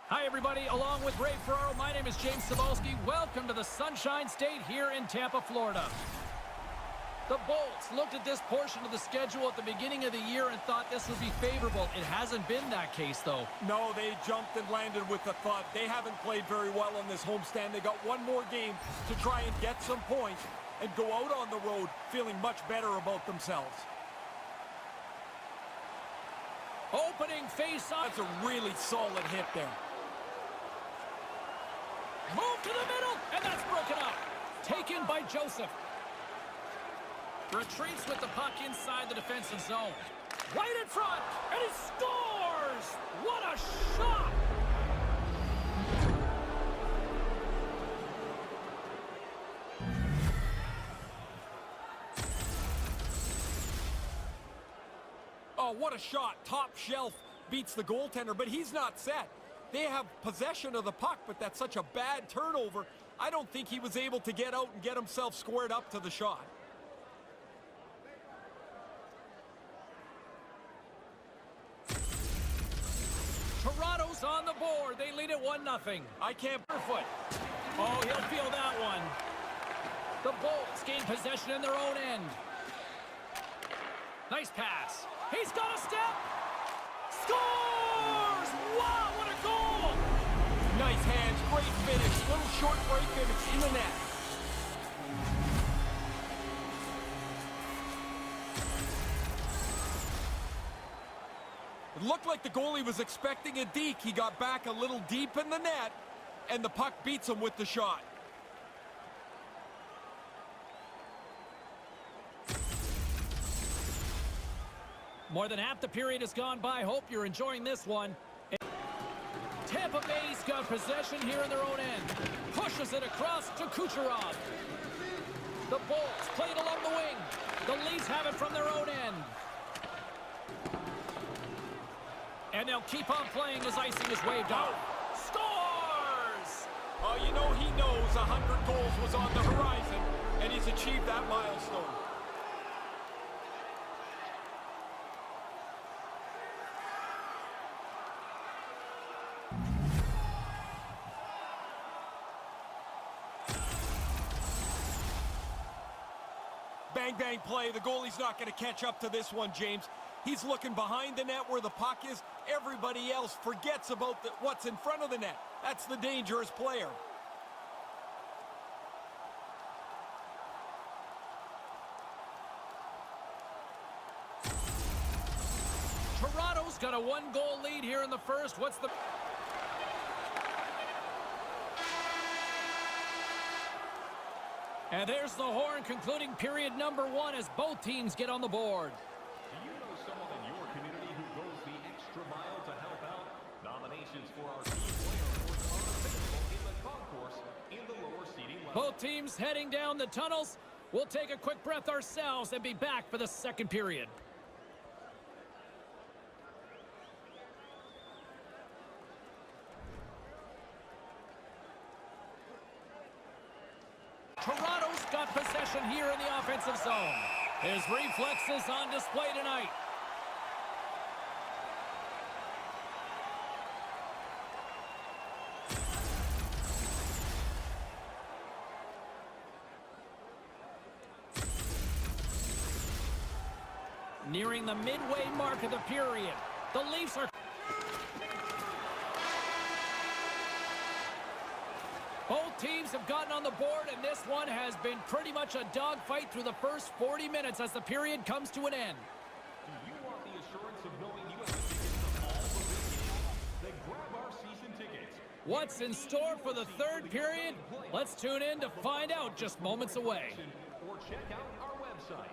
Hi, everybody. Along with Ray Ferraro, my name is James Cebulski. Welcome to the Sunshine State here in Tampa, Florida. The Bolts looked at this portion of the schedule at the beginning of the year and thought this would be favorable. It hasn't been that case, though. No, they jumped and landed with the thought. They haven't played very well on this homestand. They got one more game to try and get some points and go out on the road feeling much better about themselves. Opening face-off. That's a really solid hit there. Move to the middle, and that's broken up. Taken by Joseph. Retreats with the puck inside the defensive zone. Right in front, and he scores! What a shot! Oh, what a shot. Top shelf beats the goaltender, but he's not set. They have possession of the puck, but that's such a bad turnover. I don't think he was able to get out and get himself squared up to the shot. Toronto's on the board. They lead at 1-0. I can't... Foot. Oh, he'll feel that one. The Bolts gain possession in their own end. Nice pass. He's got a step. Scores! Wow, what a goal! Nice hands, great finish. Little short break and it's in the net. It looked like the goalie was expecting a deke. He got back a little deep in the net, and the puck beats him with the shot. More than half the period has gone by. Hope you're enjoying this one. Tampa Bay's got possession here in their own end. Pushes it across to Kucherov. The Bolts play it along the wing. The Leafs have it from their own end. And they'll keep on playing as icing is waved off. Scores! Oh, you know he knows 100 goals was on the horizon, and he's achieved that milestone. Bang, bang play. The goalie's not going to catch up to this one, James. He's looking behind the net where the puck is. Everybody else forgets about what's in front of the net. That's the dangerous player. Toronto's got a 1-goal lead here in the first. What's the... And there's the horn concluding period number 1 as both teams get on the board. Do you know someone in your community who goes the extra mile to help out? Nominations for our team player awards are available in the concourse in the lower seating level. Both teams heading down the tunnels. We'll take a quick breath ourselves and be back for the second period. Toronto's got possession here in the offensive zone. His reflexes on display tonight. Nearing the midway mark of the period. The Leafs are... Both teams have gotten on the board, and this one has been pretty much a dogfight through the first 40 minutes as the period comes to an end. Do you want the assurance of knowing you have the tickets to all the big games? Then grab our season tickets. What's in store for the third period? Let's tune in to find out just moments away. Or check out our website.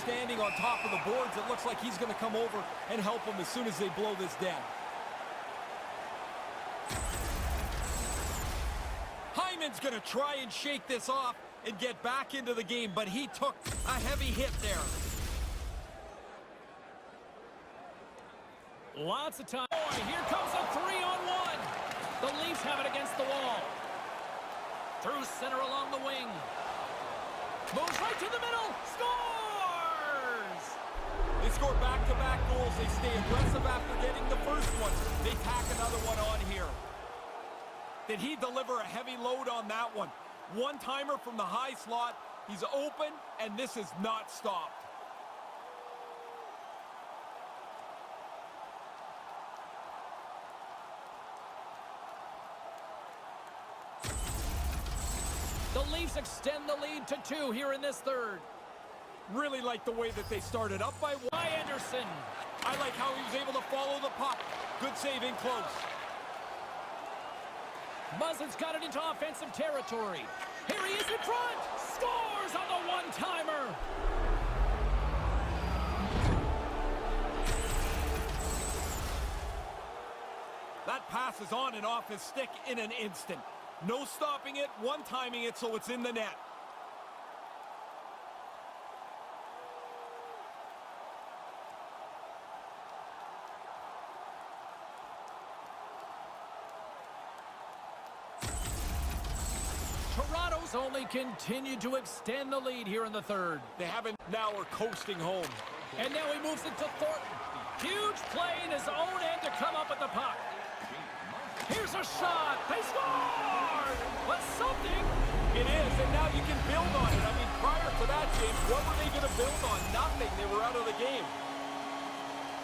Standing on top of the boards, it looks like he's going to come over and help them as soon as they blow this down. Hyman's going to try and shake this off and get back into the game, but he took a heavy hit there. Lots of time. Here comes a 3-on-1. The Leafs have it against the wall. Through center along the wing. Moves right to the middle. Scores! This score back-to-back goals. They stay aggressive after getting the first one. They tack another one on here. Did he deliver a heavy load on that one? One-timer from the high slot. He's open, and this is not stopped. The Leafs extend the lead to 2 here in this third. Really like the way that they started up by one. By Anderson. I like how he was able to follow the puck. Good save in close. Muzzin's got it into offensive territory. Here he is in front. Scores on the one-timer. That pass is on and off his stick in an instant. No stopping it, one-timing it so it's in the net. Toronto's only continued to extend the lead here in the third. They haven't, now are coasting home. And now he moves it to Thornton. Huge play in his own end to come up with the puck. Here's a shot. They scored! But something. It is, and now you can build on it. I mean, prior to that, James, what were they going to build on? Nothing. They were out of the game.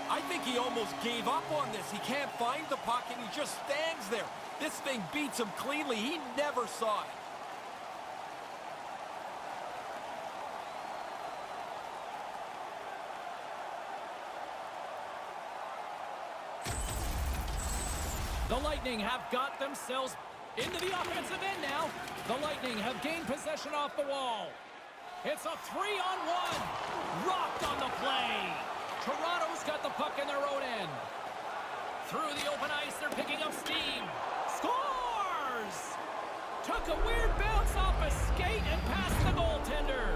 I think he almost gave up on this. He can't find the puck, and he just stands there. This thing beats him cleanly. He never saw it. The Lightning have got themselves into the offensive end now. The Lightning have gained possession off the wall. It's a 3-on-1. Rocked on the play. Toronto's got the puck in their own end. Through the open ice, they're picking up steam. Scores! Took a weird bounce off a skate and past the goaltender.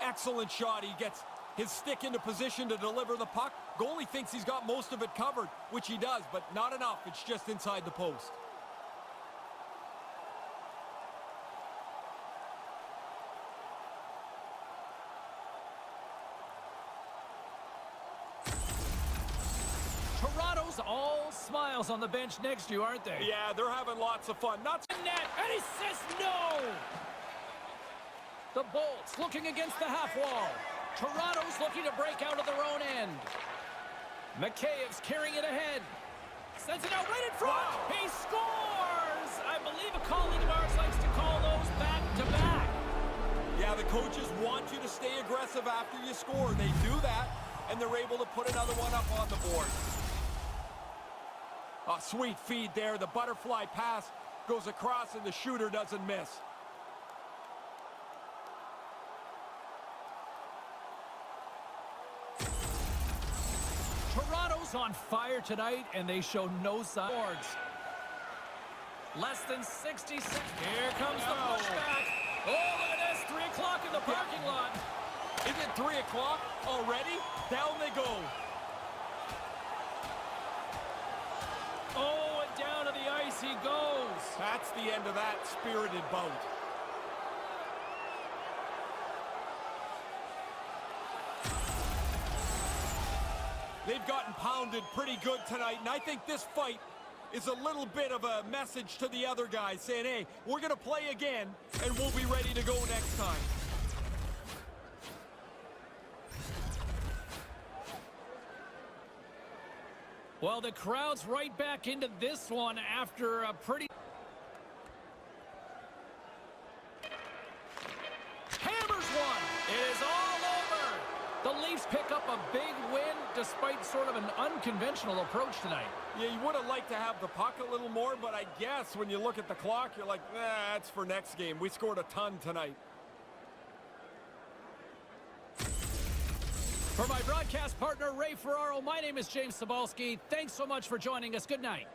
Excellent shot. He gets his stick into position to deliver the puck. Goalie thinks he's got most of it covered, which he does, but not enough. It's just inside the post. Toronto's all smiles on the bench next to you, aren't they? Yeah, they're having lots of fun. Not Net, and he says no! The Bolts looking against the half wall. Toronto's looking to break out of their own end. Mikheyev's carrying it ahead. Sends it out right in front. Wow. He scores! I believe a colleague of ours likes to call those back-to-back. Yeah, the coaches want you to stay aggressive after you score. They do that, and they're able to put another one up on the board. A sweet feed there. The butterfly pass goes across, and the shooter doesn't miss. Toronto's on fire tonight, and they show no signs. Less than 60 seconds. Here comes the pushback. Oh, look at this. 3 o'clock in the parking lot. Is it 3 o'clock already? Down they go. Oh, and down to the ice he goes. That's the end of that spirited bout. They've gotten pounded pretty good tonight, and I think this fight is a little bit of a message to the other guys saying, hey, we're going to play again, and we'll be ready to go next time. Well, the crowd's right back into this one after a pretty... Hammers one! It is all over! The Leafs pick up a big win despite sort of an unconventional approach tonight. Yeah, you would have liked to have the puck a little more, but I guess when you look at the clock, you're like, that's for next game. We scored a ton tonight. For my broadcast partner, Ray Ferraro, my name is James Cybulski. Thanks so much for joining us. Good night.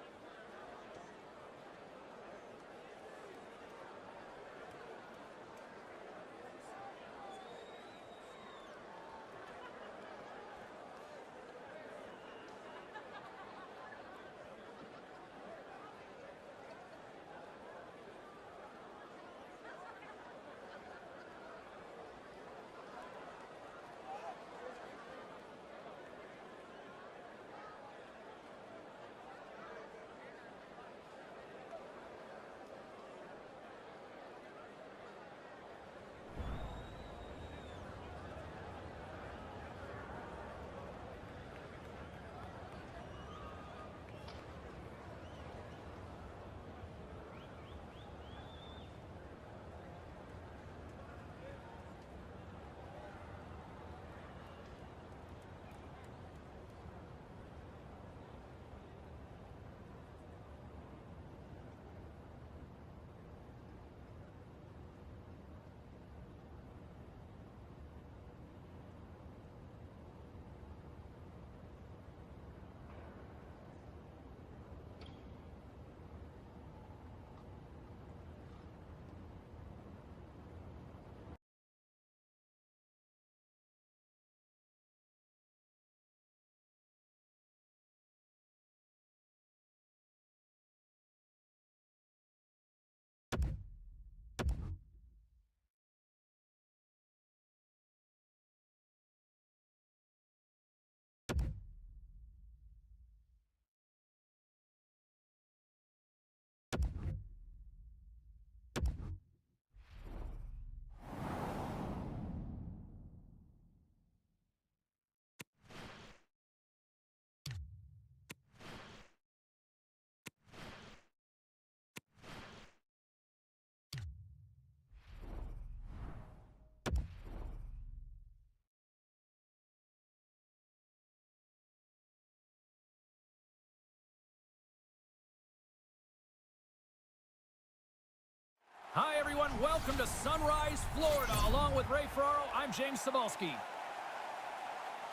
everyone. Welcome to Sunrise, Florida. Along with Ray Ferraro, I'm James Cebulski.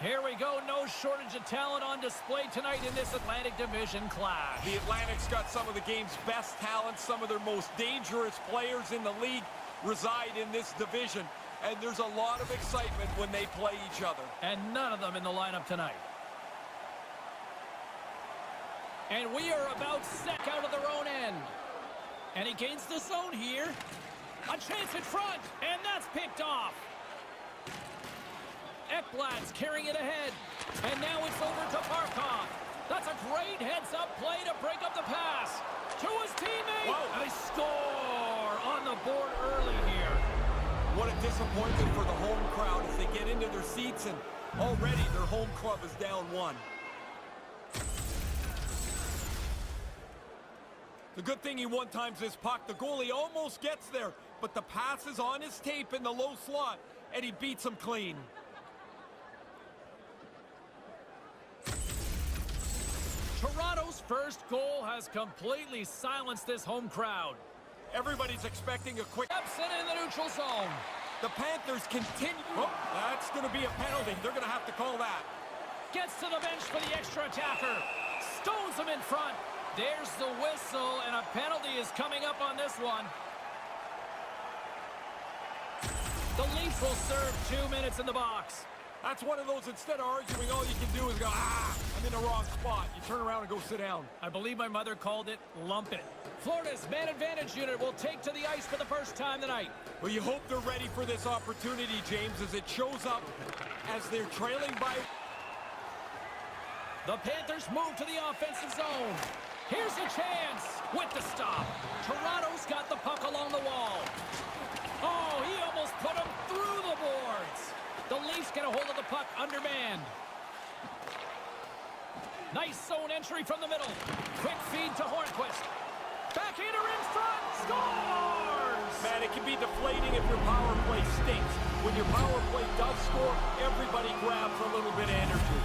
Here we go. No shortage of talent on display tonight in this Atlantic Division clash. The Atlantic's got some of the game's best talent. Some of their most dangerous players in the league reside in this division. And there's a lot of excitement when they play each other. And none of them in the lineup tonight. And we are about set out of their own end. And he gains the zone here. A chance in front. And that's picked off. Ekblad's carrying it ahead. And now it's over to Barkov. That's a great heads-up play to break up the pass. To his teammate. Whoa. And they score on the board early here. What a disappointment for the home crowd as they get into their seats, and already their home club is down one. The good thing he one-times this puck. The goalie almost gets there, but the pass is on his tape in the low slot, and he beats him clean. Toronto's first goal has completely silenced this home crowd. Everybody's expecting a quick... Epson in the neutral zone. The Panthers continue... Oh, that's going to be a penalty. They're going to have to call that. Gets to the bench for the extra attacker. Stones him in front. There's the whistle, and a penalty is coming up on this one. The Leafs will serve 2 minutes in the box. That's one of those, instead of arguing, all you can do is go, I'm in the wrong spot. You turn around and go sit down. I believe my mother called it lump it. Florida's man advantage unit will take to the ice for the first time tonight. Well, you hope they're ready for this opportunity, James, as it shows up as they're trailing by... The Panthers move to the offensive zone. Here's a chance with the stop. Toronto's got the puck along the wall. Oh, he almost put him through the boards. The Leafs get a hold of the puck undermanned. Nice zone entry from the middle. Quick feed to Hornquist. Backhander in front. Scores! Man, it can be deflating if your power play stinks. When your power play does score, everybody grabs a little bit of energy.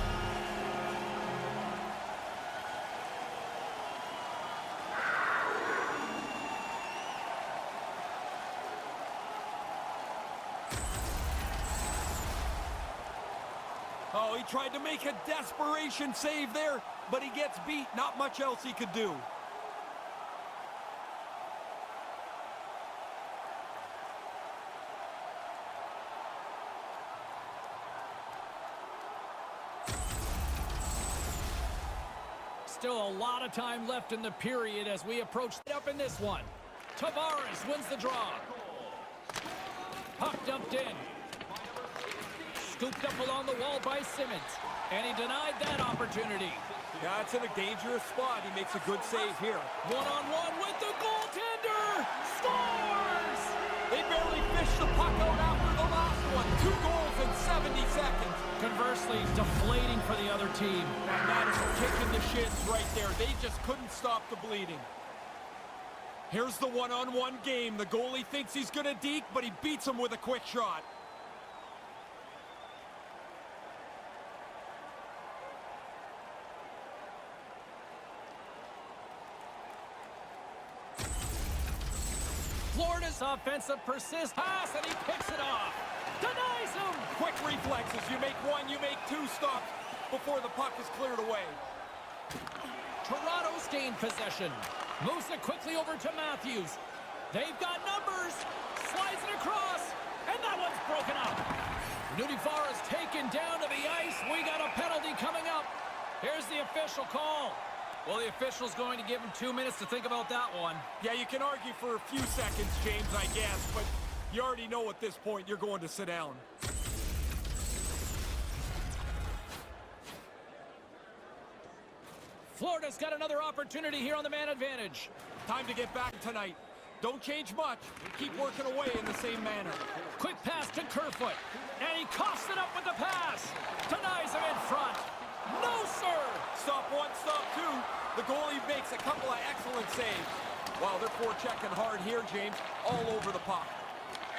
Oh, he tried to make a desperation save there, but he gets beat. Not much else he could do. Still a lot of time left in the period as we approach up in this one. Tavares wins the draw. Puck dumped in. Scooped up along the wall by Simmons. And he denied that opportunity. Yeah, it's in a dangerous spot. He makes a good save here. One-on-one with the goaltender. Scores! They barely fished the puck out after the last one. 2 goals in 70 seconds. Conversely, deflating for the other team. And that is a kick in the shins right there. They just couldn't stop the bleeding. Here's the one-on-one game. The goalie thinks he's going to deke, but he beats him with a quick shot. Florida's offensive persists. Pass, and he picks it off. Denies him. Quick reflexes. You make 1, you make 2 stops before the puck is cleared away. Toronto's gained possession. Moves it quickly over to Matthews. They've got numbers. Slides it across. And that one's broken up. Nudifar is taken down to the ice. We got a penalty coming up. Here's the official call. Well, the official's going to give him 2 minutes to think about that one. Yeah, you can argue for a few seconds, James, I guess, but you already know at this point you're going to sit down. Florida's got another opportunity here on the man advantage. Time to get back tonight. Don't change much. Keep working away in the same manner. Quick pass to Kerfoot. And he coughs it up with the pass. Denies him in front. No, sir! Stop 1, stop 2. The goalie makes a couple of excellent saves. Wow, they're forechecking hard here, James. All over the puck.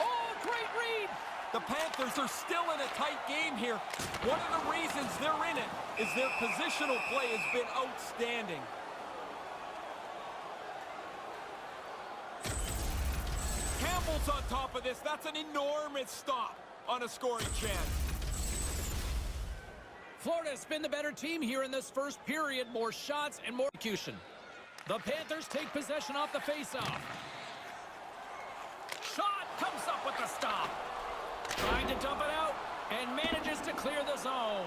Oh, great read! The Panthers are still in a tight game here. One of the reasons they're in it is their positional play has been outstanding. Campbell Goals on top of this. That's an enormous stop on a scoring chance. Florida's been the better team here in this first period. More shots and more execution. The Panthers take possession off the faceoff. Shot comes up with the stop. Trying to dump it out and manages to clear the zone.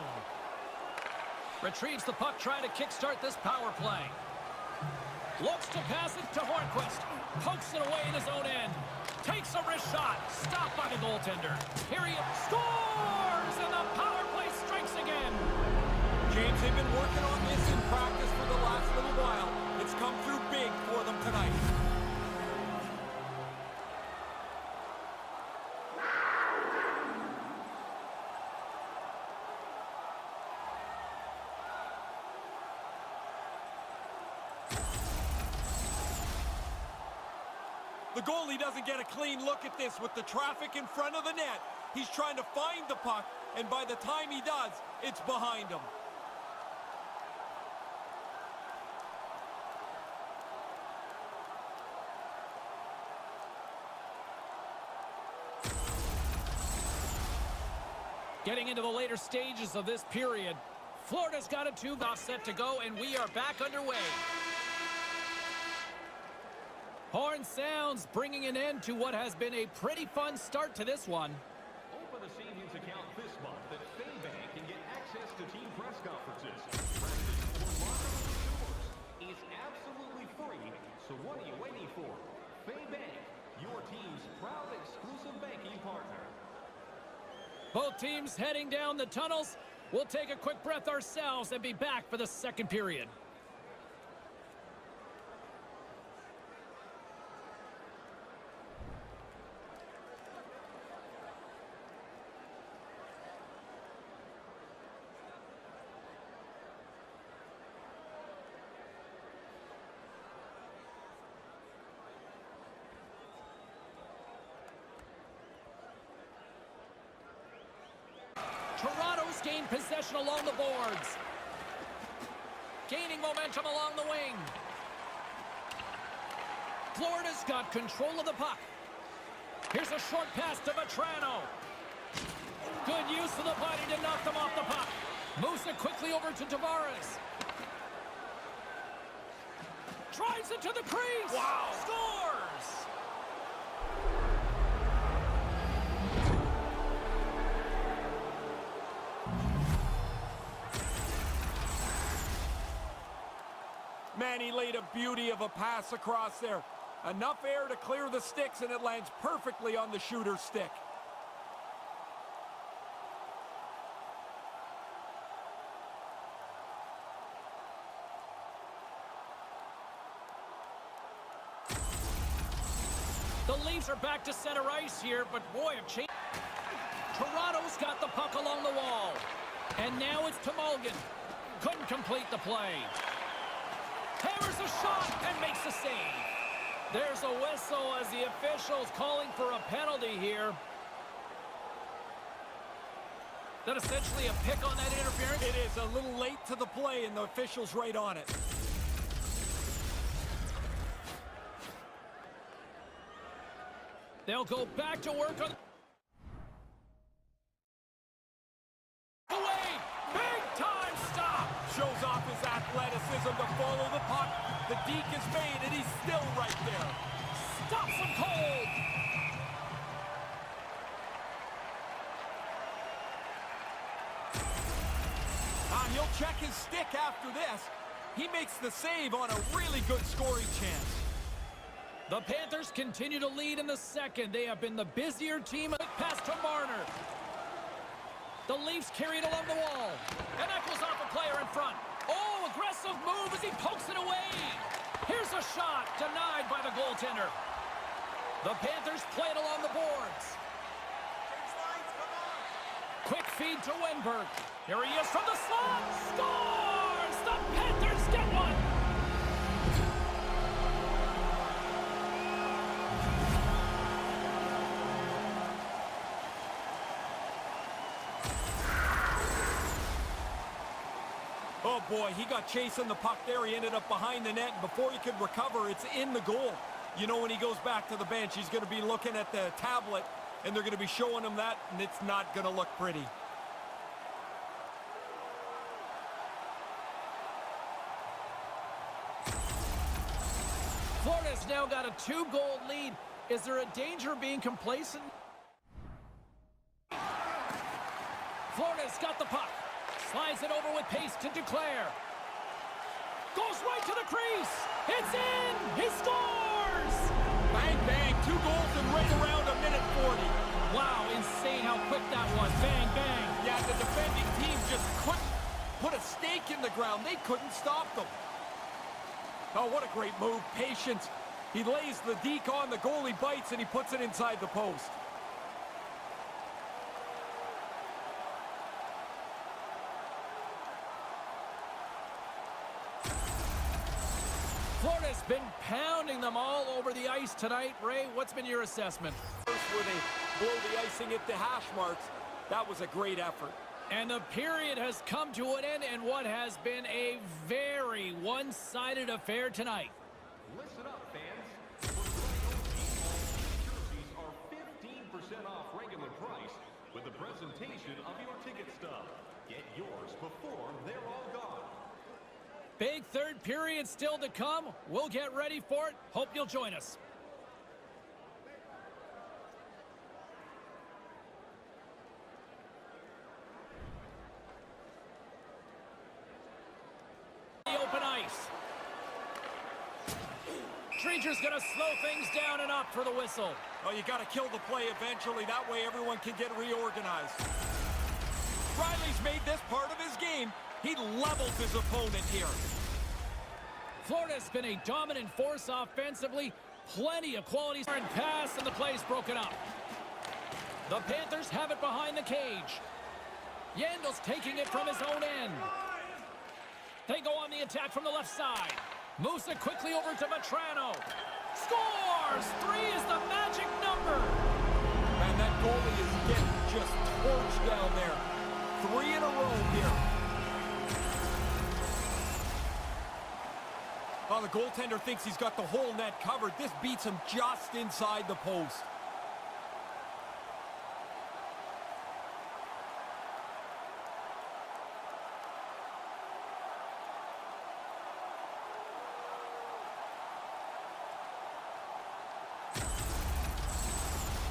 Retrieves the puck, trying to kickstart this power play. Looks to pass it to Hornquist. Pokes it away in his own end. Takes a wrist shot. Stopped by the goaltender. Here he scores! And the power play strikes again. James, they've been working on this in practice for the last little while. It's come through big for them tonight. The goalie doesn't get a clean look at this with the traffic in front of the net. He's trying to find the puck, and by the time he does, it's behind him. Getting into the later stages of this period, Florida's got a 2-off set to go, and we are back underway. Horn sounds, bringing an end to what has been a pretty fun start to this one. Open a savings account this month at Faybank and get access to team press conferences. Practice or locker room tours is absolutely free, so what are you waiting for? Faybank, your team's proud exclusive banking partner. Both teams heading down the tunnels. We'll take a quick breath ourselves and be back for the second period. Toronto's gained possession along the boards. Gaining momentum along the wing. Florida's got control of the puck. Here's a short pass to Vetrano. Good use of the body to knock them off the puck. Moves it quickly over to Tavares. Drives it to the crease. Wow. Scores! Man, he laid a beauty of a pass across there. Enough air to clear the sticks, and it lands perfectly on the shooter's stick. The Leafs are back to center ice here, but boy, have changed. Toronto's got the puck along the wall. And now it's to Mulligan. Couldn't complete the play. Hammers a shot and makes the save. There's a whistle as the official's calling for a penalty here. That essentially a pick on that interference? It is a little late to the play, and the official's right on it. They'll go back to work on... Away! Big time stop! Shows off his athleticism to follow the puck. The deke is made, and he's still right there. Stops him cold! He'll check his stick after this. He makes the save on a really good scoring chance. The Panthers continue to lead in the second. They have been the busier team. Pass to Marner. The Leafs carry it along the wall. And that goes off a player in front. Oh, aggressive move as he pokes it away. Here's a shot denied by the goaltender. The Panthers play it along the boards. Quick feed to Wenberg. Here he is from the slot. Scores! The Panthers get one. Oh boy, he got chasing the puck there. He ended up behind the net, and before he could recover, it's in the goal. You know when he goes back to the bench, he's going to be looking at the tablet, and they're going to be showing him that, and it's not going to look pretty. Florida's now got a 2-goal lead. Is there a danger of being complacent? Florida's got the puck. Slides it over with pace to Duclair. Goes right to the crease. It's in. He scores. Bang, bang. 2 goals in right around a minute 40. Wow, insane how quick that was. Bang, bang. Yeah, the defending team just couldn't put a stake in the ground. They couldn't stop them. Oh, what a great move. Patience. He lays the deke on, the goalie bites, and he puts it inside the post. Florida's been pounding them all over the ice tonight. Ray, what's been your assessment? First, where they blow the icing at the hash marks, that was a great effort. And the period has come to an end in what has been a very one-sided affair tonight. Listen up, fans. For jerseys are 15% off regular price with the presentation of your ticket stub. Get yours before they're all gone. Big third period still to come. We'll get ready for it. Hope you'll join us. The open ice. Treacher's gonna slow things down and up for the whistle. Oh, you got to kill the play eventually. That way everyone can get reorganized. Riley's made this part of his game. He levels his opponent here. Florida's been a dominant force offensively. Plenty of qualities and pass, and the play's broken up. The Panthers have it behind the cage. Yandel's taking it from his own end. They go on the attack from the left side. Moves it quickly over to Vetrano. Scores! 3 is the magic number. Man, that goalie is getting just torched down there. 3 in a row here. Well, the goaltender thinks he's got the whole net covered. This beats him just inside the post.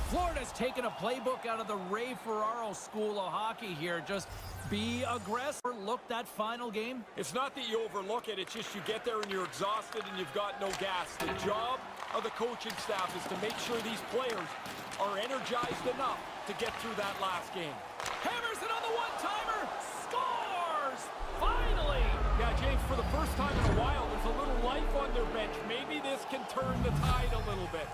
Florida's taken a playbook out of the Ray Ferraro School of Hockey here. Just be aggressive. Look that final game. It's not that you overlook it, it's just you get there and you're exhausted and you've got no gas. The job of the coaching staff is to make sure these players are energized enough to get through that last game. Hammers it on the one-timer. Scores! Finally! Yeah, James, for the first time in a while, there's a little life on their bench. Maybe this can turn the tide a little bit.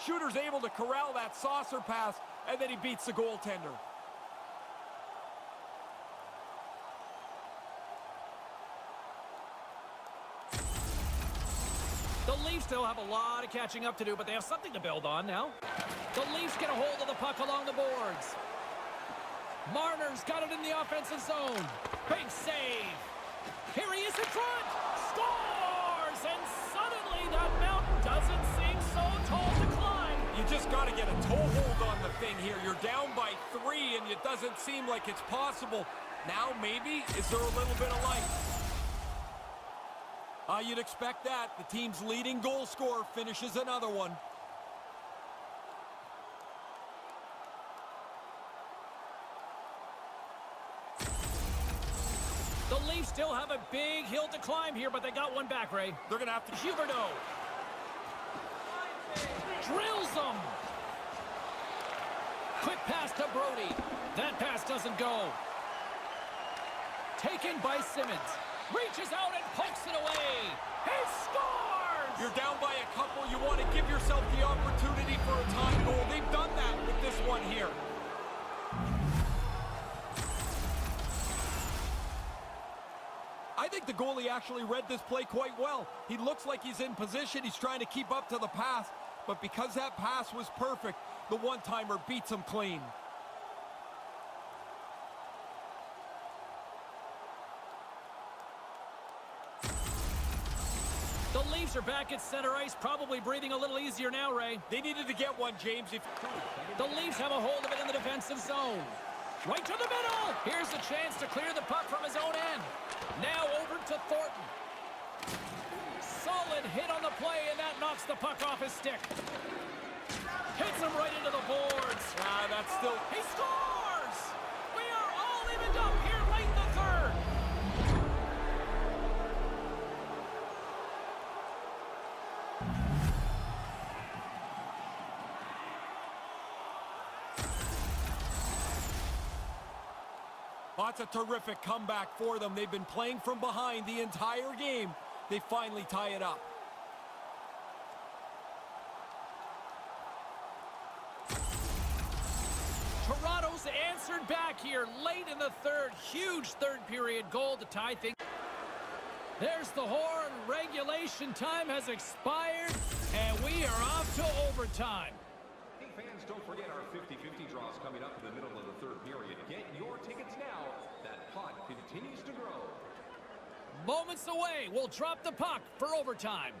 Shooter's able to corral that saucer pass, and then he beats the goaltender. The Leafs still have a lot of catching up to do, but they have something to build on now. The Leafs get a hold of the puck along the boards. Marner's got it in the offensive zone. Big save. Here he is in front. Scores! And suddenly that mountain doesn't seem so tall to climb. You just got to get a toehold on the thing here. You're down by 3, and it doesn't seem like it's possible. Now, maybe, is there a little bit of light? You'd expect that. The team's leading goal scorer finishes another one. The Leafs still have a big hill to climb here, but they got one back, Ray. They're going to have to... Huberdeau. Drills them. Quick pass to Brody. That pass doesn't go. Taken by Simmons. Reaches out and pokes it away. He scores! You're down by a couple. You want to give yourself the opportunity for a time goal. They've done that with this one here. I think the goalie actually read this play quite well. He looks like he's in position. He's trying to keep up to the pass. But because that pass was perfect, the one-timer beats him clean. Leafs are back at center ice, probably breathing a little easier now, Ray. They needed to get one, James. The Leafs have a hold of it in the defensive zone. Right to the middle. Here's a chance to clear the puck from his own end. Now over to Thornton. Solid hit on the play, and that knocks the puck off his stick. Hits him right into the boards. That's still... He scores! We are all evened up here late in the third. That's a terrific comeback for them. They've been playing from behind the entire game. They finally tie it up. Toronto's answered back here late in the third. Huge third period goal to tie things. There's the horn. Regulation time has expired, and we are off to overtime. Hey fans, don't forget our 50-50 draws coming up in the middle of the third period. Get your tickets now. That pot continues to grow. Moments away. We'll drop the puck for overtime.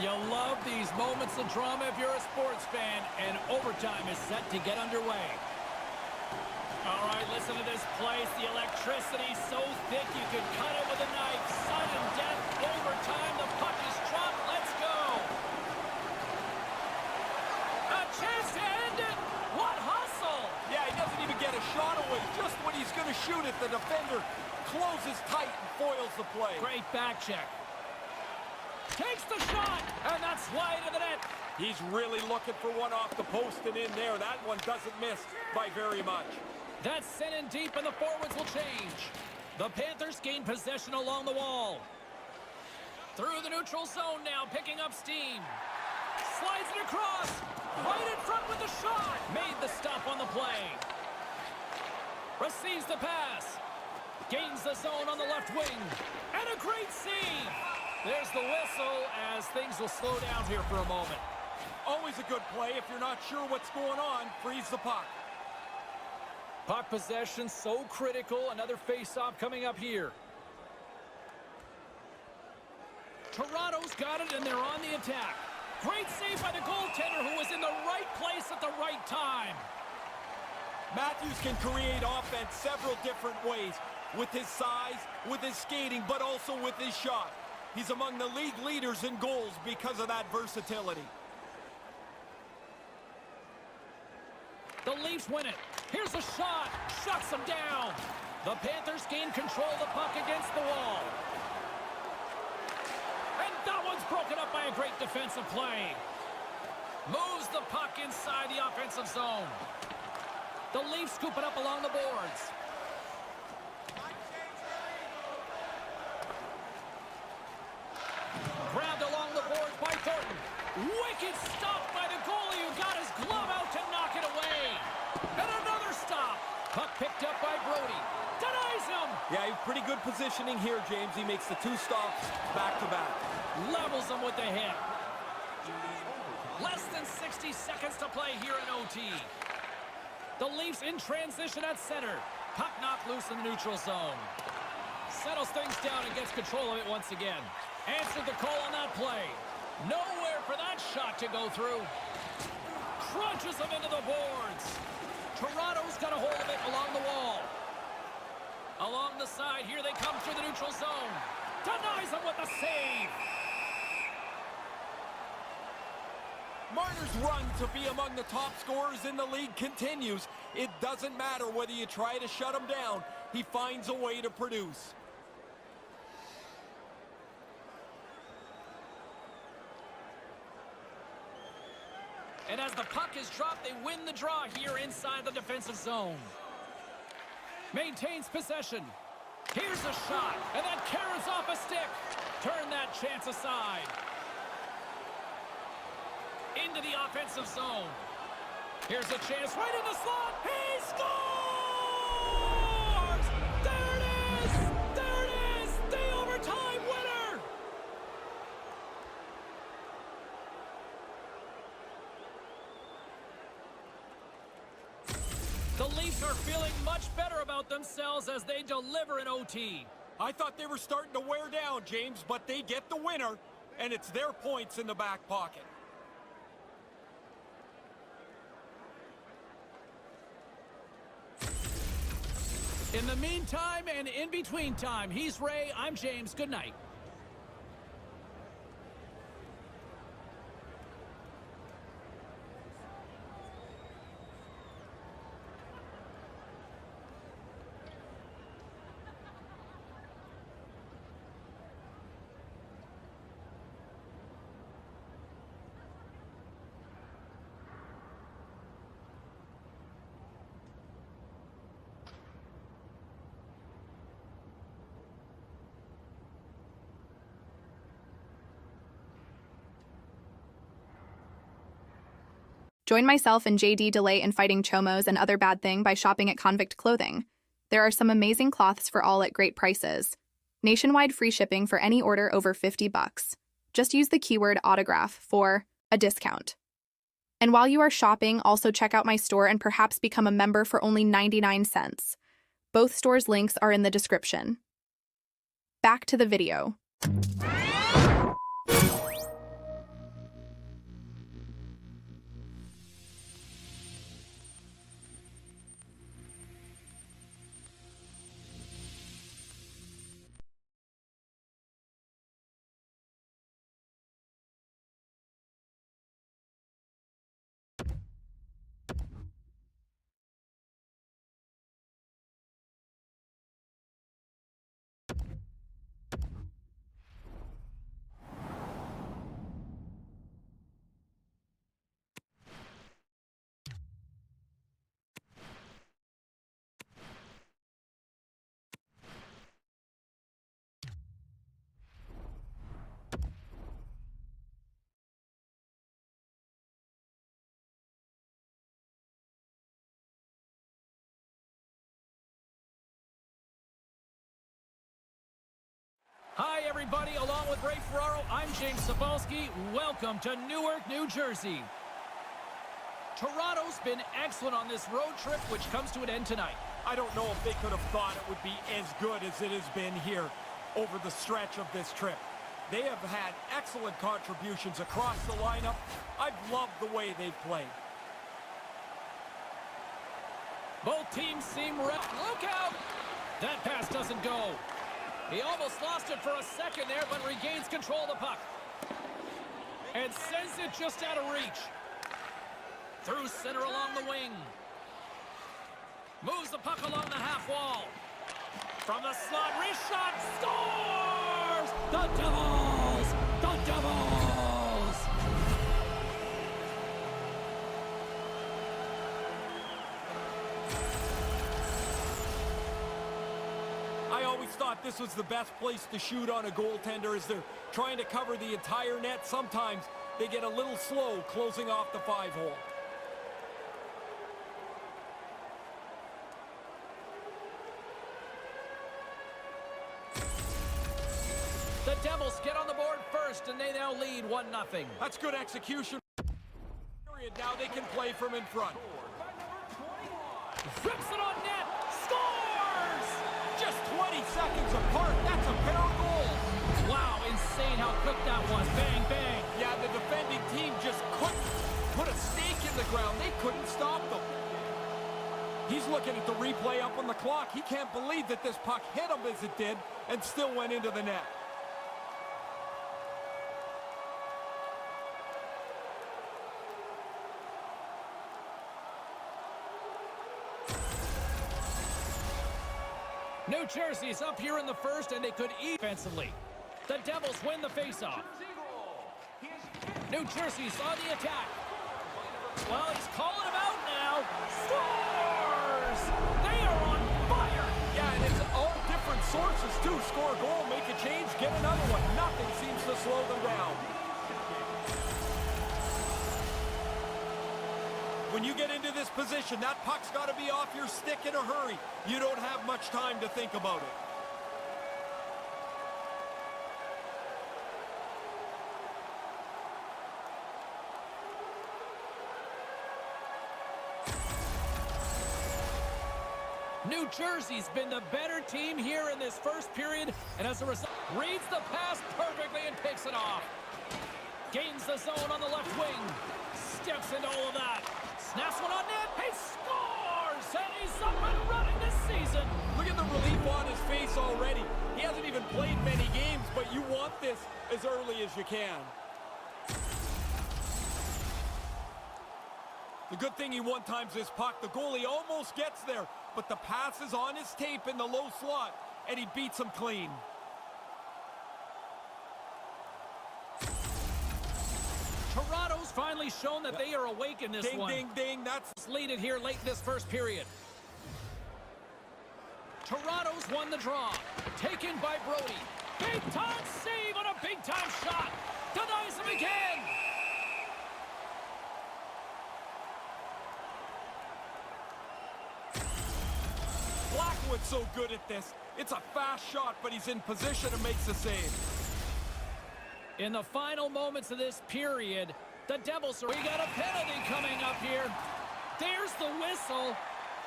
You love these moments of drama if you're a sports fan, and overtime is set to get underway. All right, listen to this place. The electricity so thick you could cut it with a knife. Sudden death, overtime. The puck is dropped. Let's go. A chance to end it. What hustle. Yeah, he doesn't even get a shot away. Just when he's going to shoot it, the defender closes tight and foils the play. Great back check. Takes the shot, and that's wide of the net. He's really looking for one off the post and in there. That one doesn't miss by very much. That's sent in deep, and the forwards will change. The Panthers gain possession along the wall. Through the neutral zone now, picking up steam. Slides it across. Right in front with the shot. Made the stop on the play. Receives the pass. Gains the zone on the left wing. And a great save. There's the whistle as things will slow down here for a moment. Always a good play. If you're not sure what's going on, freeze the puck. Puck possession so critical. Another face-off coming up here. Toronto's got it, and they're on the attack. Great save by the goaltender, who was in the right place at the right time. Matthews can create offense several different ways. With his size, with his skating, but also with his shot. He's among the league leaders in goals because of that versatility. The Leafs win it. Here's a shot. Shuts them down. The Panthers gain control of the puck against the wall. And that one's broken up by a great defensive play. Moves the puck inside the offensive zone. The Leafs scoop it up along the boards. Grabbed along the boards by Thornton. Wicked stop by the goalie, who got his glove out to knock it away. And another stop. Puck picked up by Brody. Denies him. Yeah, pretty good positioning here, James. He makes the two stops back-to-back. Levels him with the hit. Less than 60 seconds to play here in OT. The Leafs in transition at center. Puck knocked loose in the neutral zone. Settles things down and gets control of it once again. Answered the call on that play. Nowhere for that shot to go through. Crunches him into the boards. Toronto's got a hold of it along the wall. Along the side, here they come through the neutral zone. Denies him with the save. Marner's run to be among the top scorers in the league continues. It doesn't matter whether you try to shut him down. He finds a way to produce. And as the puck is dropped, they win the draw here inside the defensive zone. Maintains possession. Here's a shot, and that carries off a stick. Turn that chance aside. Into the offensive zone. Here's a chance right in the slot. He scores! Leafs are feeling much better about themselves as they deliver an OT. I thought they were starting to wear down, James, but they get the winner, and it's their points in the back pocket. In the meantime and in between time, he's Ray, I'm James. Good night. Join myself and JD Delay in fighting chomos and other bad thing by shopping at Convict Clothing. There are some amazing cloths for all at great prices. Nationwide free shipping for any order over $50. Just use the keyword autograph for a discount. And while you are shopping, also check out my store and perhaps become a member for only 99 cents. Both stores' links are in the description. Back to the video. Hi, everybody. Along with Ray Ferraro, I'm James Cybulski. Welcome to Newark, New Jersey. Toronto's been excellent on this road trip, which comes to an end tonight. I don't know if they could have thought it would be as good as it has been here over the stretch of this trip. They have had excellent contributions across the lineup. I've loved the way they've played. Both teams seem ready. Look out! That pass doesn't go. He almost lost it for a second there, but regains control of the puck. And sends it just out of reach. Through center along the wing. Moves the puck along the half wall. From the slot, reshot, scores! The Devils! The Devils! I always thought this was the best place to shoot on a goaltender as they're trying to cover the entire net. Sometimes they get a little slow closing off the 5-hole. The Devils get on the board first, and they now lead 1-0. That's good execution. Now they can play from in front. Rips it on net. Scores! Just 20 seconds apart. That's a pair of goals. Wow, insane how quick that was. Bang, bang. Yeah, the defending team just couldn't put a stake in the ground. They couldn't stop them. He's looking at the replay up on the clock. He can't believe that this puck hit him as it did and still went into the net. New Jersey's up here in the first, and they could eat defensively. The Devils win the faceoff. New Jersey's on the attack. Well, he's calling him out now. Scores! They are on fire! Yeah, and it's all different sources, too. Score a goal, make a change, get another one. Nothing seems to slow them down. When you get into this position, that puck's got to be off your stick in a hurry. You don't have much time to think about it. New Jersey's been the better team here in this first period, and as a result, reads the pass perfectly and picks it off. Gains the zone on the left wing. Steps into all of that. Snaps one on net. He scores! And he's up and running this season. Look at the relief on his face already. He hasn't even played many games, but you want this as early as you can. The good thing he one-times this puck. The goalie almost gets there, but the pass is on his tape in the low slot, and he beats him clean. Toronto's finally shown that they are awake in this Ding, one. ding, ding. That's Lead it here late in this first period. Toronto's won the draw. Taken by Brody. Big-time save on a big-time shot. Denies him again. Blackwood's so good at this. It's a fast shot, but he's in position and makes the save. In the final moments of this period, the Devils we got a penalty coming up here. There's the whistle,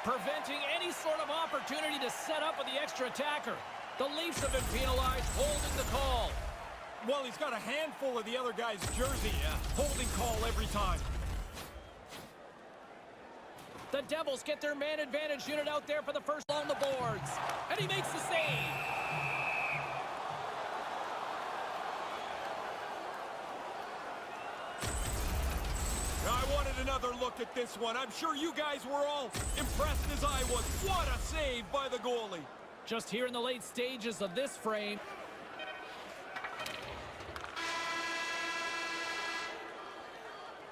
preventing any sort of opportunity to set up with the extra attacker. The Leafs have been penalized, holding the call. Well, he's got a handful of the other guy's jersey. Holding call every time. The Devils get their man advantage unit out there for the first on the boards. And he makes the save. I wanted another look at this one. I'm sure you guys were all impressed as I was. What a save by the goalie. Just here in the late stages of this frame.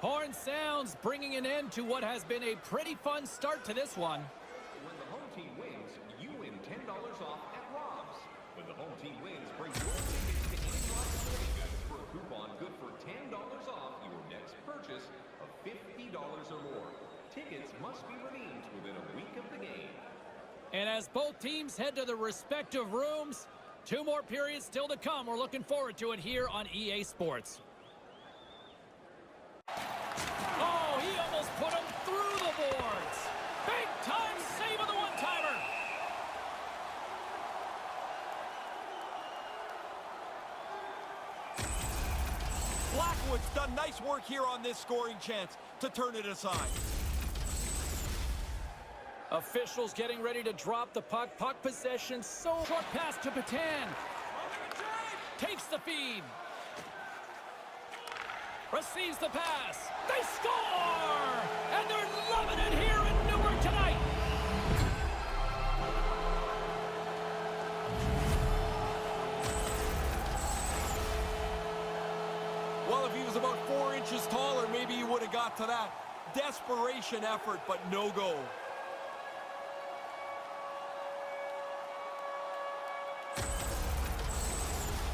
Horn sounds, bringing an end to what has been a pretty fun start to this one. When the home team wins, you win $10 off at Rob's. When the home team wins, bring your tickets to any Rob's Sporting Goods for a coupon good for $10 off your next purchase of $50 or more. Tickets must be redeemed within a week of the game. And as both teams head to their respective rooms, 2 more periods still to come. We're looking forward to it here on EA Sports. Oh, he almost put him through the boards. Big time save of the one-timer. Blackwood's done nice work here on this scoring chance to turn it aside. Officials getting ready to drop the puck. Puck possession. So short pass to Patan. Takes the feed. Receives the pass. They score! And they're loving it here in Newark tonight. Well, if he was about 4 inches taller, maybe he would have got to that. Desperation effort, but no goal.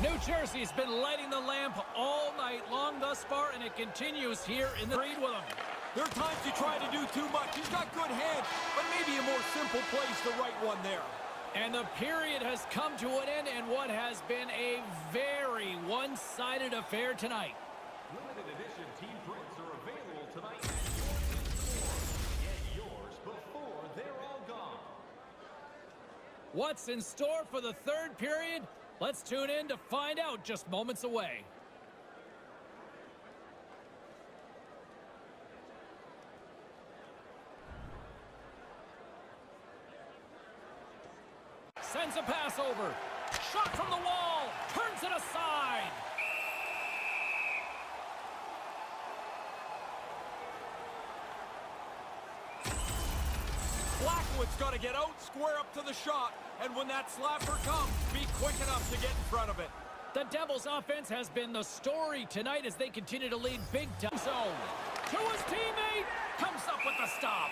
New Jersey's been lighting the lamp all night long thus far, and it continues here in the lead with him. There are times you try to do too much. He's got good hands, but maybe a more simple play's the right one there. And the period has come to an end in what has been a very one-sided affair tonight. Limited edition team prints are available tonight at your in-store. Get yours before they're all gone. What's in store for the third period? Let's tune in to find out just moments away. Sends a pass over. Shot from the wall. Turns it aside. Blackwood's got to get out, square up to the shot, and when that slapper comes, be quick enough to get in front of it. The Devils' offense has been the story tonight as they continue to lead big time zone. To his teammate, comes up with the stop.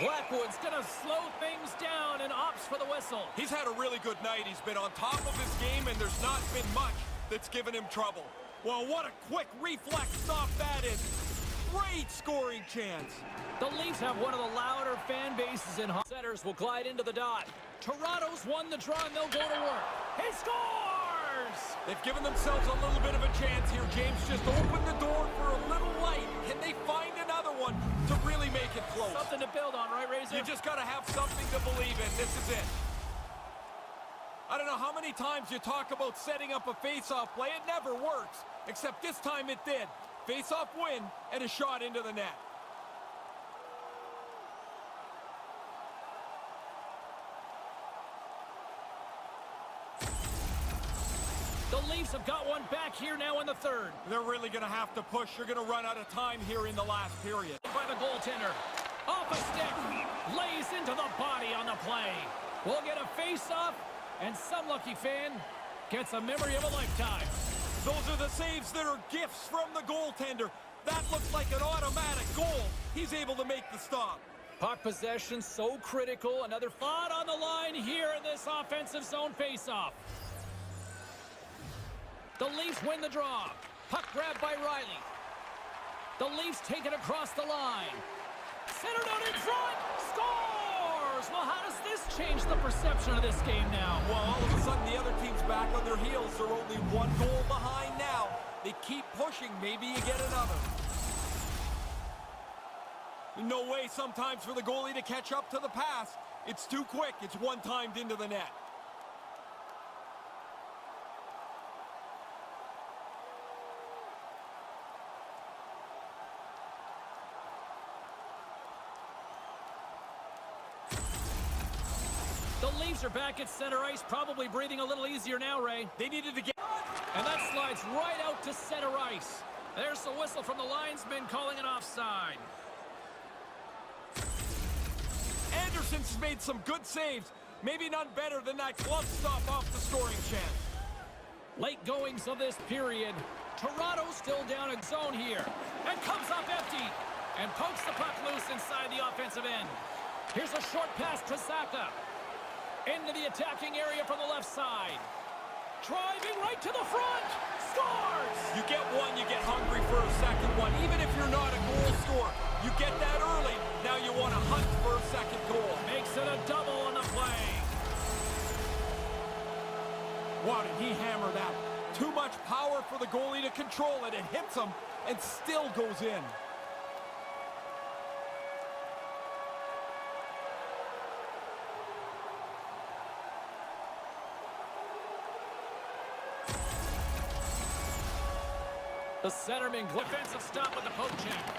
Blackwood's gonna slow things down and opts for the whistle. He's had a really good night. He's been on top of his game, and there's not been much that's given him trouble. Well, what a quick reflex stop that is. Great scoring chance. The Leafs have one of the louder fan bases in centers will glide into the dot. Toronto's won the draw, and they'll go to work. He scores! Leafs. They've given themselves a little bit of a chance here, James. Just open the door for a little light. Can they find another one to really make it close? Something to build on, right, Razor? You just got to have something to believe in. This is it. I don't know how many times you talk about setting up a face-off play. It never works, except this time it did. Face-off win and a shot into the net. The Leafs have got one back here now in the third. They're really going to have to push. You're going to run out of time here in the last period. By the goaltender. Off a stick. Lays into the body on the play. We'll get a face-off, and some lucky fan gets a memory of a lifetime. Those are the saves that are gifts from the goaltender. That looks like an automatic goal. He's able to make the stop. Puck possession so critical. Another thought on the line here in this offensive zone face-off. The Leafs win the draw. Puck grabbed by Riley. The Leafs take it across the line. Centered out in front. Scores! Well, how does this change the perception of this game now? Well, all of a sudden, the other team's back on their heels. They're only one goal behind now. They keep pushing. Maybe you get another. No way sometimes for the goalie to catch up to the pass. It's too quick. It's one-timed into the net. The Leafs are back at center ice, probably breathing a little easier now, Ray. They needed to get... And that slides right out to center ice. There's the whistle from the linesman calling an offside. Anderson's made some good saves. Maybe none better than that glove stop off the scoring chance. Late goings of this period. Toronto still down a zone here. And comes up empty. And pokes the puck loose inside the offensive end. Here's a short pass to Saka. Into the attacking area from the left side. Driving right to the front. Scores! You get one, you get hungry for a second one. Even if you're not a goal scorer, you get that early. Now you want to hunt for a second goal. Makes it a double on the play. Wow, did he hammer that? Too much power for the goalie to control it. It hits him and still goes in. The centerman, defensive stop with the poke check.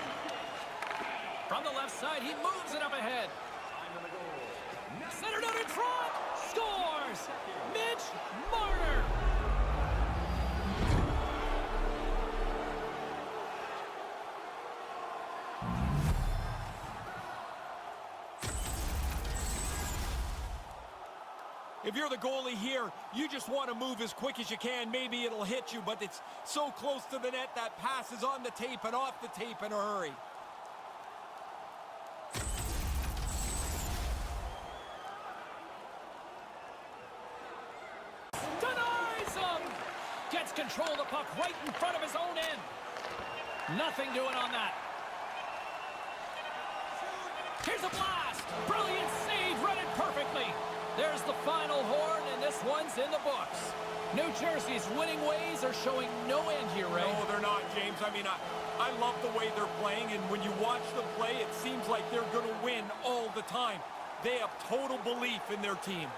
From the left side, he moves it up ahead. Centered out in front. Scores! Mitch Marner. If you're the goalie here, you just want to move as quick as you can. Maybe it'll hit you, but it's so close to the net that pass is on the tape and off the tape in a hurry. Denies him. Gets control of the puck right in front of his own end. Nothing doing on that. Here's a blast. Brilliant save, read it perfectly. There's the final horn, and this one's in the books. New Jersey's winning ways are showing no end here, Ray. No, they're not, James. I mean, I love the way they're playing, and when you watch them play, it seems like they're going to win all the time. They have total belief in their team.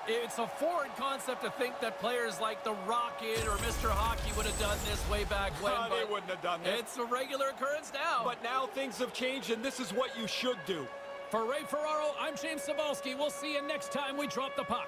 It's a foreign concept to think that players like the Rocket or Mr. Hockey would have done this way back when. They wouldn't have done this. It's a regular occurrence now. But now things have changed, and this is what you should do. For Ray Ferraro, I'm James Cybulski. We'll see you next time we drop the puck.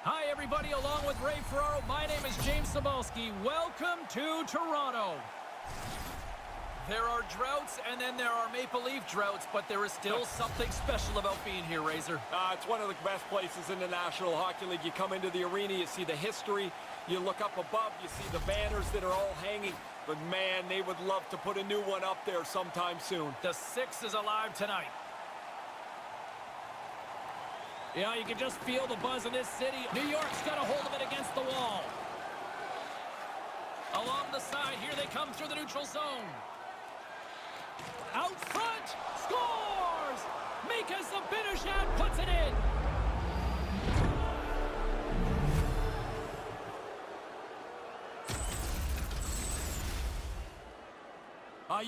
Hi, everybody. Along with Ray Ferraro, my name is James Cebulski. Welcome to Toronto. There are droughts, and then there are Maple Leaf droughts, but there is still something special about being here, Razor. It's one of the best places in the National Hockey League. You come into the arena, you see the history, you look up above, you see the banners that are all hanging. But, man, they would love to put a new one up there sometime soon. The Six is alive tonight. Yeah, you can just feel the buzz in this city. New York's got a hold of it against the wall. Along the side, here they come through the neutral zone. Out front, scores! Mika Zibanejad puts it in.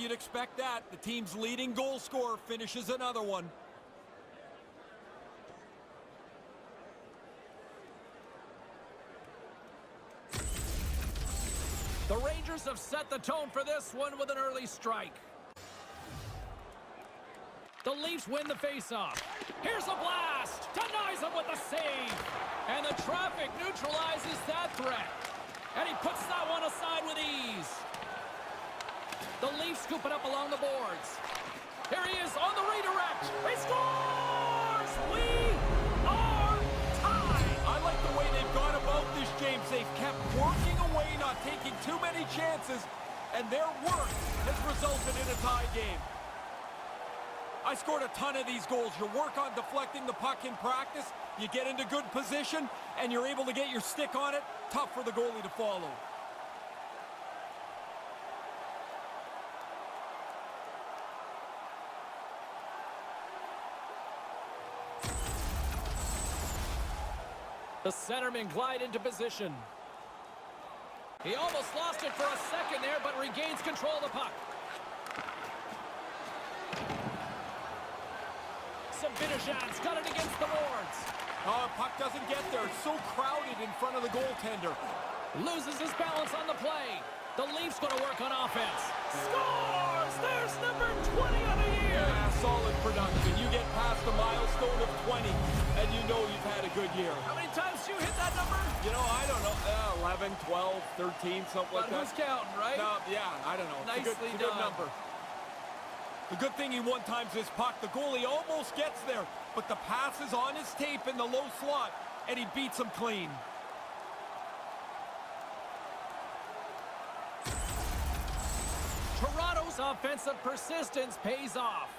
You'd expect that. The team's leading goal scorer finishes another one. The Rangers have set the tone for this one with an early strike. The Leafs win the faceoff. Here's a blast. Denies him with the save. And the traffic neutralizes that threat. And he puts that one aside with ease. The Leafs scoop it up along the boards. Here he is on the redirect. He scores! We are tied. I like the way they've gone about this, James. They've kept working away, not taking too many chances, and their work has resulted in a tie game. I scored a ton of these goals. You work on deflecting the puck in practice, you get into good position, and you're able to get your stick on it. Tough for the goalie to follow. The centermen glide into position. He almost lost it for a second there, but regains control of the puck. Zibanejad's got it against the boards. Puck doesn't get there. It's so crowded in front of the goaltender. Loses his balance on the play. The Leafs going to work on offense. Scores! There's number 20 of the year. Yeah, solid production. You get past the milestone of 20, and you know you've had a good year. How many times do you hit that number? You know, I don't know. 11, 12, 13, something like But that. who's counting, right? No, yeah, I don't know. It's Nicely a good done. number. The good thing he one-times his puck. The goalie almost gets there, but the pass is on his tape in the low slot, and he beats him clean. Toronto's offensive persistence pays off.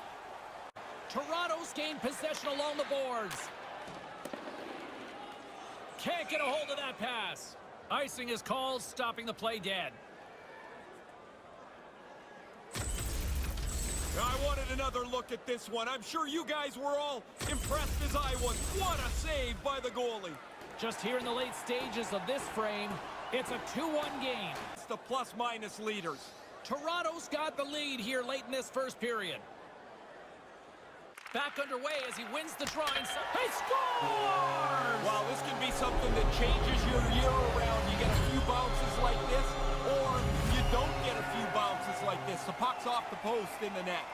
Toronto's gained possession along the boards. Can't get a hold of that pass. Icing is called, stopping the play dead. I wanted another look at this one. I'm sure you guys were all impressed as I was. What a save by the goalie. Just here in the late stages of this frame, it's a 2-1 game. It's the plus-minus leaders. Toronto's got the lead here late in this first period. Back underway as he wins the draw. He scores! Wow, this can be something that changes your year around. You get a few bounces like this, or you don't get a few bounces like this. The puck's off the post in the net.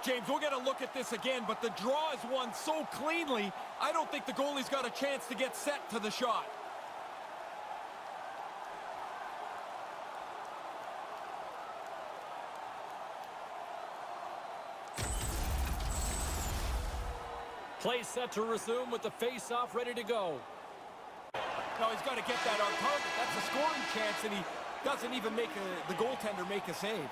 James, we'll get a look at this again, but the draw is won so cleanly, I don't think the goalie's got a chance to get set to the shot. Play set to resume with the face-off ready to go. No, he's got to get that on target. That's a scoring chance, and he doesn't even make the goaltender make a save.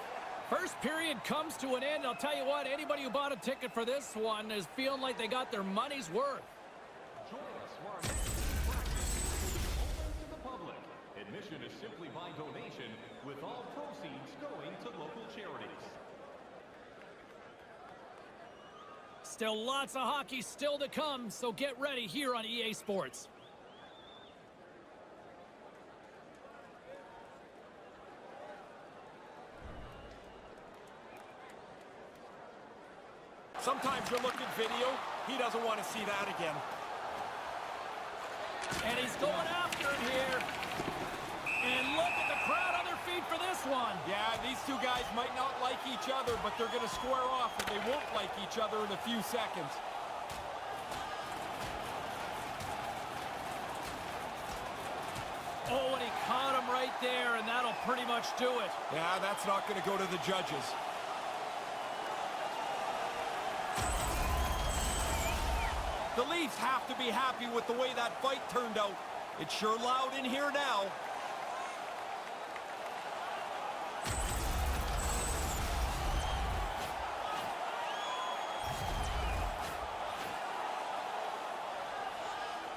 First period comes to an end. I'll tell you what, anybody who bought a ticket for this one is feeling like they got their money's worth. Join us for our next practice open to the public. Admission is simply by donation, with all proceeds going to local charities. Still lots of hockey still to come, so get ready here on EA Sports. Sometimes you look at video, he doesn't want to see that again. And he's going after it here. And look at the crowd on their feet for this one. Yeah, these two guys might not like each other, but they're going to square off, and they won't like each other in a few seconds. Oh, and he caught him right there, and that'll pretty much do it. Yeah, that's not going to go to the judges. The Leafs have to be happy with the way that fight turned out. It's sure loud in here now.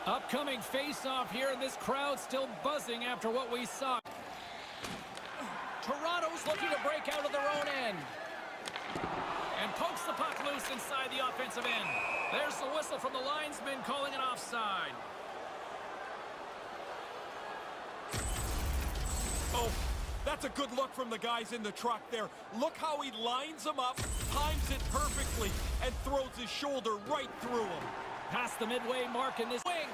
Upcoming face-off here, and this crowd still buzzing after what we saw. Toronto's looking to break out of their own end. And pokes the puck loose inside the offensive end. There's the whistle from the linesman calling an offside. Oh, that's a good look from the guys in the truck there. Look how he lines them up, times it perfectly, and throws his shoulder right through him. Past the midway mark in this wing.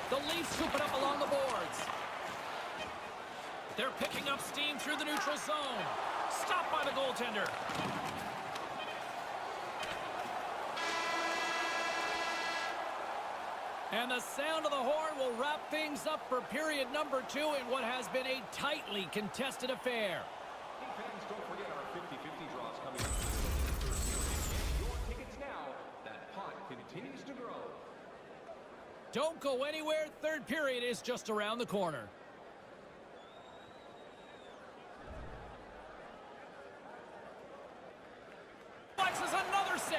The Leafs scoop it up along the boards. They're picking up steam through the neutral zone. Stopped by the goaltender. And the sound of the horn will wrap things up for period number 2 in what has been a tightly contested affair. Hey fans, don't forget our 50-50 draws coming up. Get your tickets now. That pot continues to grow. Don't go anywhere. Third period is just around the corner. Flexes another save.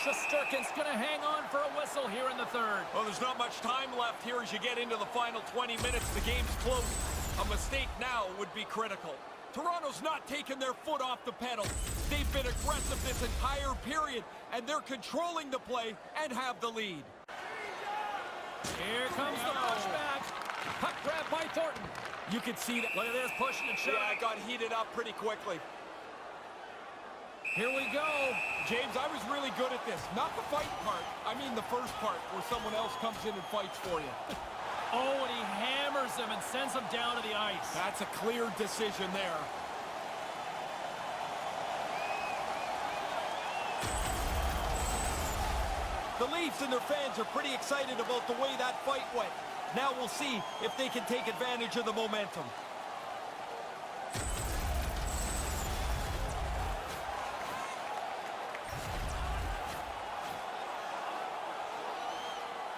Shesterkin's going to hang on for a whistle here in the third. Well, there's not much time left here as you get into the final 20 minutes. The game's close. A mistake now would be critical. Toronto's not taking their foot off the pedal. They've been aggressive this entire period, and they're controlling the play and have the lead. Here comes the pushback. Puck grab by Thornton. You can see that. Look at this, pushing and shoving. Yeah, it got heated up pretty quickly. Here we go. James, I was really good at this. Not the fight part. I mean the first part where someone else comes in and fights for you. Oh, and he hammers him and sends him down to the ice. That's a clear decision there. The Leafs and their fans are pretty excited about the way that fight went. Now we'll see if they can take advantage of the momentum.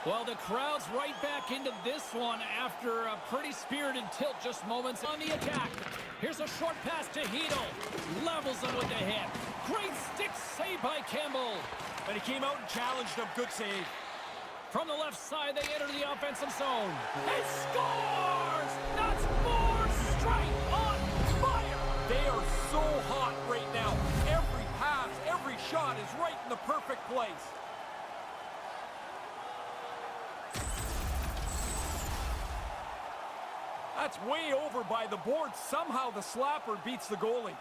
Well, the crowd's right back into this one after a pretty spirited tilt just moments on the attack. Here's a short pass to Hedel. Levels him with the hit. Great stick save by Campbell. And he came out and challenged them. Good save. From the left side, they enter the offensive zone. He scores! That's more straight on fire! They are so hot right now. Every pass, every shot is right in the perfect place. That's way over by the board. Somehow the slapper beats the goalie.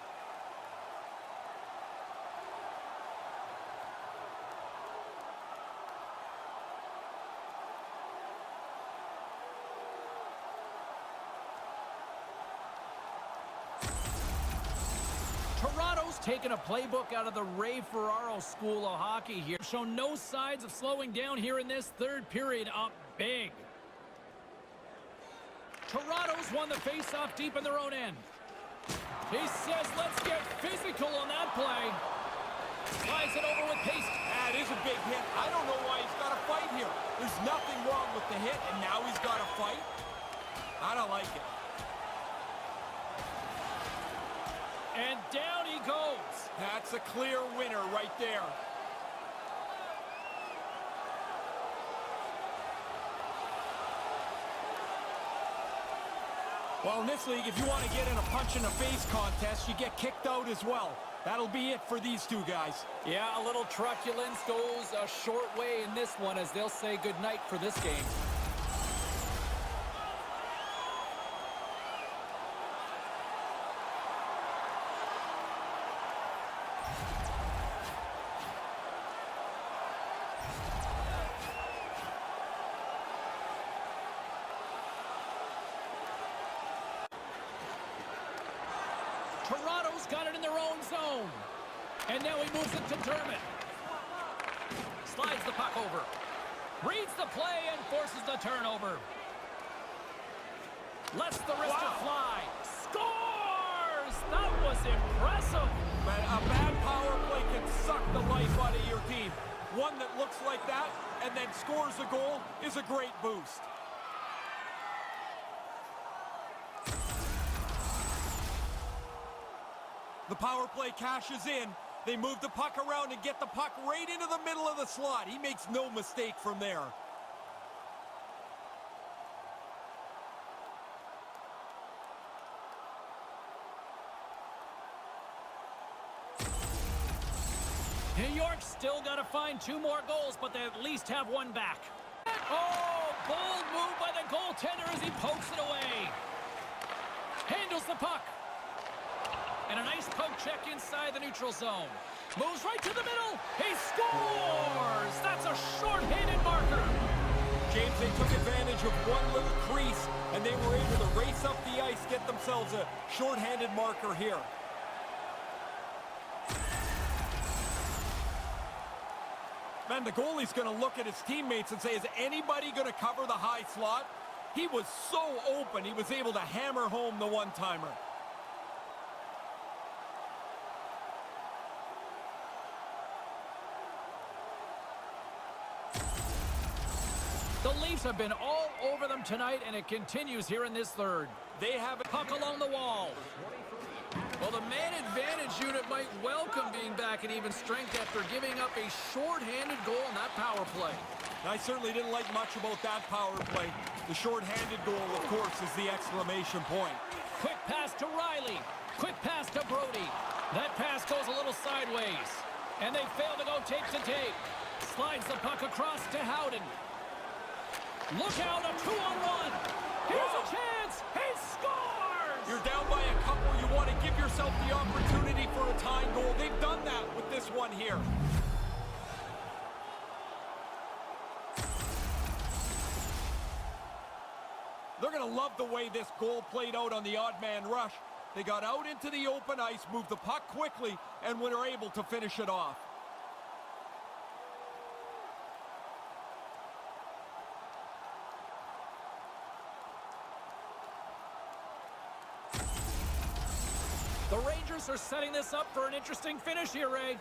Toronto's taken a playbook out of the Ray Ferraro School of Hockey here. Shown no signs of slowing down here in this third period, up big. Toronto's won the face-off deep in their own end. He says, let's get physical on that play. Slides it over with pace. with the hit, and now he's got to fight. I don't like it. And down he goes. That's a clear winner right there. Well, in this league, if you want to get in a punch-in-the-face contest, you get kicked out as well. That'll be it for these two guys. Yeah, a little truculence goes a short way in this one as they'll say goodnight for this game. Toronto's got it in their own zone. And now he moves it to Dermott. Slides the puck over. Reads the play and forces the turnover. Lets the wrister fly. Scores! That was impressive. Man, a bad power play can suck the life out of your team. One that looks like that and then scores a goal is a great boost. The power play cashes in. They move the puck around and get the puck right into the middle of the slot. He makes no mistake from there. New York's still got to find 2 more goals, but they at least have 1 back. Oh, bold move by the goaltender as he pokes it away. Handles the puck. And a nice poke check inside the neutral zone. Moves right to the middle. He scores! That's a short-handed marker. James, they took advantage of one little crease, and they were able to race up the ice, get themselves a short-handed marker here. Man, the goalie's going to look at his teammates and say, is anybody going to cover the high slot? He was so open, he was able to hammer home the one-timer. The Leafs have been all over them tonight, and it continues here in this third. They have a Puck along the wall. Well, the man advantage unit might welcome being back at even strength after giving up a short-handed goal in that power play. I certainly didn't like much about that power play. The short-handed goal, of course, is the exclamation point. Quick pass to Riley. Quick pass to Brody. That pass goes a little sideways. And they fail to go tape to tape. Slides the puck across to Howden. Look out, a 2-on-1. Here's a chance. He scores! You're down by a couple. You want to give yourself the opportunity for a tying goal. They've done that with this one here. They're going to love the way this goal played out on the odd man rush. They got out into the open ice, moved the puck quickly, and were able to finish it off. The Rangers are setting this up for an interesting finish here, Ray.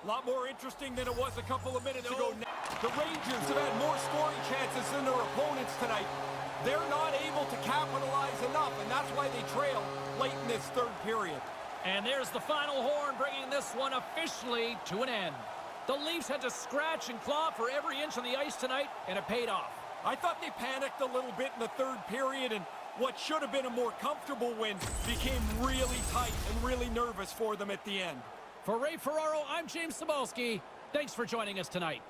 A lot more interesting than it was a couple of minutes ago. The Rangers have had more scoring chances than their opponents tonight. They're not able to capitalize enough, and that's why they trail late in this third period. And there's the final horn, bringing this one officially to an end. The Leafs had to scratch and claw for every inch on the ice tonight, and it paid off. I thought they panicked a little bit in the third period, and what should have been a more comfortable win became really tight and really nervous for them at the end. For Ray Ferraro, I'm James Cybulski. Thanks for joining us tonight.